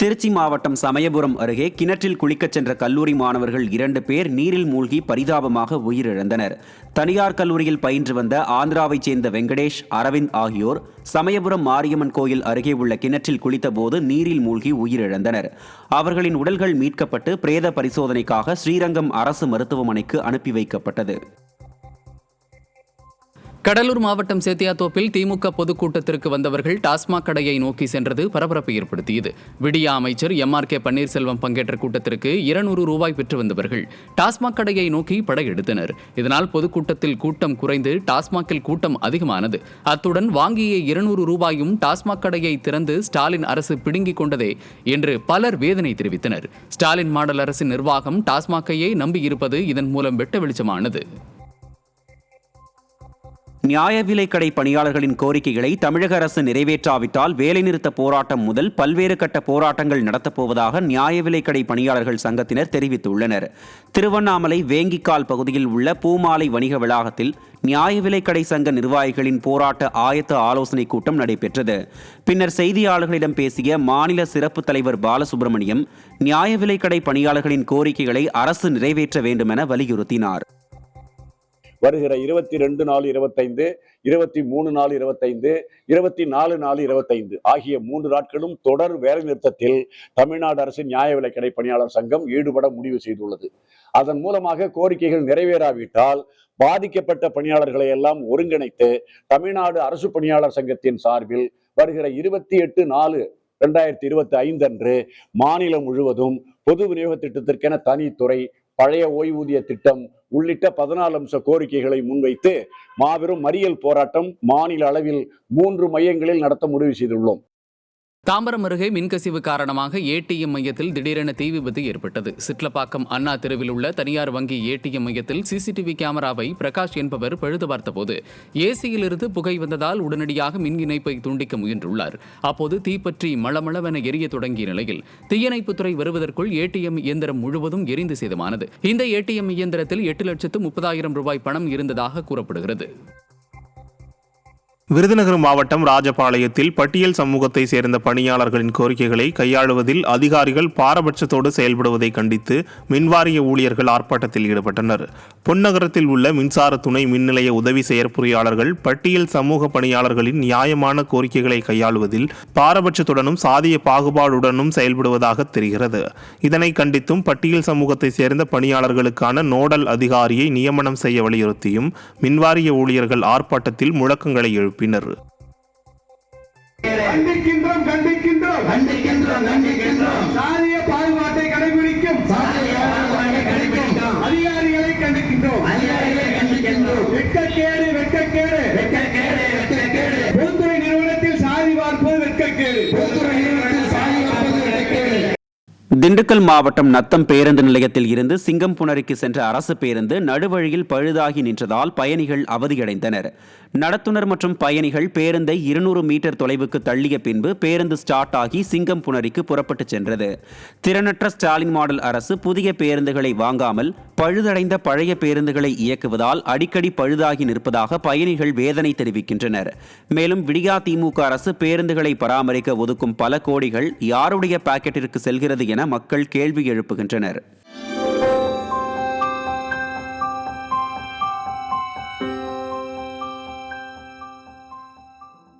திருச்சி மாவட்டம் சமயபுரம் அருகே கிணற்றில் குளிக்கச் சென்ற கல்லூரி மாணவர்கள் 2 பேர் நீரில் மூழ்கி பரிதாபமாக உயிரிழந்தனர். தனியார் கல்லூரியில் பயின்று வந்த ஆந்திராவைச் சேர்ந்த வெங்கடேஷ், அரவிந்த் ஆகியோர் சமயபுரம் மாரியம்மன் கோயில் அருகே உள்ள கிணற்றில் குளித்தபோது நீரில் மூழ்கி உயிரிழந்தனர். அவர்களின் உடல்கள் மீட்கப்பட்டு பிரேத பரிசோதனைக்காக ஸ்ரீரங்கம் அரசு மருத்துவமனைக்கு அனுப்பி வைக்கப்பட்டது. கடலூர் மாவட்டம் சேத்தியாத்தோப்பில் திமுக பொதுக்கூட்டத்திற்கு வந்தவர்கள் டாஸ்மாக் கடையை நோக்கி சென்றது பரபரப்பை ஏற்படுத்தியது. விடியா அமைச்சர் MRK பன்னீர்செல்வம் பங்கேற்ற கூட்டத்திற்கு 200 ரூபாய் பெற்று வந்தவர்கள் டாஸ்மாக் கடையை நோக்கி படையெடுத்தனர். இதனால் பொதுக்கூட்டத்தில் கூட்டம் குறைந்து டாஸ்மாகில் கூட்டம் அதிகமானது. அத்துடன் வாங்கிய 200 ரூபாயும் டாஸ்மாக் கடையை திறந்து ஸ்டாலின் அரசு பிடுங்கிக் கொண்டதே என்று பலர் வேதனை தெரிவித்தனர். ஸ்டாலின் மாடல் அரசின் நிர்வாகம் டாஸ்மாகையே நம்பியிருப்பது இதன் மூலம் வெட்ட வெளிச்சமானது. நியாய விலைக்கடை பணியாளர்களின் கோரிக்கைகளை தமிழக அரசு நிறைவேற்றாவிட்டால் வேலைநிறுத்த போராட்டம் முதல் பல்வேறு கட்ட போராட்டங்கள் நடத்தப்போவதாக நியாய விலைக்கடை பணியாளர்கள் சங்கத்தினர் தெரிவித்துள்ளனர். திருவண்ணாமலை வேங்கிக்கால் பகுதியில் உள்ள பூமாலை வணிக வளாகத்தில் நியாய விலைக்கடை சங்க நிர்வாகிகளின் போராட்ட ஆயத்த ஆலோசனைக் கூட்டம் நடைபெற்றது. பின்னர் செய்தியாளர்களிடம் பேசிய மாநில சிறப்பு தலைவர் பாலசுப்ரமணியம் நியாய விலைக்கடை பணியாளர்களின் கோரிக்கைகளை அரசு நிறைவேற்ற வேண்டும் என வலியுறுத்தினார். வருகிற 22/4/25, 23/4/25, 24/4/25 ஆகிய 3 நாட்களும் தொடர் வேலைநிறுத்தத்தில் தமிழ்நாடு அரசு நியாய விலைக்கடை பணியாளர் சங்கம் ஈடுபட முடிவு செய்துள்ளது. அதன் மூலமாக கோரிக்கைகள் நிறைவேறாவிட்டால் பாதிக்கப்பட்ட பணியாளர்களை எல்லாம் ஒருங்கிணைத்து தமிழ்நாடு அரசு பணியாளர் சங்கத்தின் சார்பில் வருகிற 28/4/2025 அன்று மாநிலம் முழுவதும் பொது விநியோக திட்டத்திற்கென தனித்துறை, பழைய ஓய்வூதிய திட்டம் உள்ளிட்ட 14 அம்ச கோரிக்கைகளை முன்வைத்து மாபெரும் மறியல் போராட்டம் மாநில அளவில் 3 மையங்களில் நடத்த முடிவு செய்துள்ளோம். தாம்பரம் அருகே மின்கசிவு காரணமாக ATM மையத்தில் திடீரென தீ விபத்து ஏற்பட்டது. சிட்லப்பாக்கம் அண்ணா தெருவில் உள்ள தனியார் வங்கி ATM மையத்தில் CCTV கேமராவை பிரகாஷ் என்பவர் பழுது பார்த்தபோது ஏசியிலிருந்து புகை வந்ததால் உடனடியாக மின் இணைப்பை துண்டிக்க முயன்றுள்ளார். அப்போது தீப்பற்றி மளமளவென எரிய தொடங்கிய நிலையில் தீயணைப்புத்துறை வருவதற்குள் ATM இயந்திரம் முழுவதும் எரிந்து சேதமானது. இந்த ATM இயந்திரத்தில் 8,30,000 ரூபாய் பணம் இருந்ததாக கூறப்படுகிறது. விருதுநகர் மாவட்டம் ராஜபாளையத்தில் பட்டியல் சமூகத்தை சேர்ந்த பணியாளர்களின் கோரிக்கைகளை கையாளுவதில் அதிகாரிகள் பாரபட்சத்தோடு செயல்படுவதை கண்டித்து மின்வாரிய ஊழியர்கள் ஆர்ப்பாட்டத்தில் ஈடுபட்டனர். பொன்னகரத்தில் உள்ள மின்சார துணை மின் நிலைய உதவி செயற்பொறியாளர்கள் பட்டியல் சமூக பணியாளர்களின் நியாயமான கோரிக்கைகளை கையாளுவதில் பாரபட்சத்துடனும் சாதிய பாகுபாடுடனும் செயல்படுவதாக தெரிகிறது. இதனை கண்டித்தும் பட்டியல் சமூகத்தை சேர்ந்த பணியாளர்களுக்கான நோடல் அதிகாரியை நியமனம் செய்ய வலியுறுத்தியும் மின்வாரிய ஊழியர்கள் ஆர்ப்பாட்டத்தில் முழக்கங்களை எழுப்பினர். சாதிய பாகுபாட்டை கடைபிடிக்கும் அதிகாரிகளை கண்டிக்கின்றோம். வெட்கக்கேடு, வெட்கக்கேடு. பொதுத்துறை நிறுவனத்தில் சாதி பார்ப்பது வெட்கக்கேடு. திண்டுக்கல் மாவட்டம் நத்தம் பேருந்து நிலையத்தில் இருந்து சிங்கம்புணரிக்கு சென்ற அரசு பேருந்து நடுவழியில் பழுதாகி நின்றதால் பயணிகள் அவதியடைந்தனர். நடத்துனர் மற்றும் பயணிகள் பேருந்தை 200 மீட்டர் தொலைவுக்கு தள்ளிய பின்பு பேருந்து ஸ்டார்ட் ஆகி சிங்கம்புணரிக்கு புறப்பட்டு சென்றது. திறனற்ற ஸ்டாலின் மாடல் அரசு புதிய பேருந்துகளை வாங்காமல் பழுதடைந்த பழைய பேருந்துகளை இயக்குவதால் அடிக்கடி பழுதாகி நிற்பதாக பயணிகள் வேதனை தெரிவிக்கின்றனர். மேலும் விடியா திமுக அரசு பேருந்துகளை பராமரிக்க ஒதுக்கும் பல கோடிகள் யாருடைய பாக்கெட்டிற்கு செல்கிறது என மக்கள் கேள்வி எழுப்புகின்றனர்.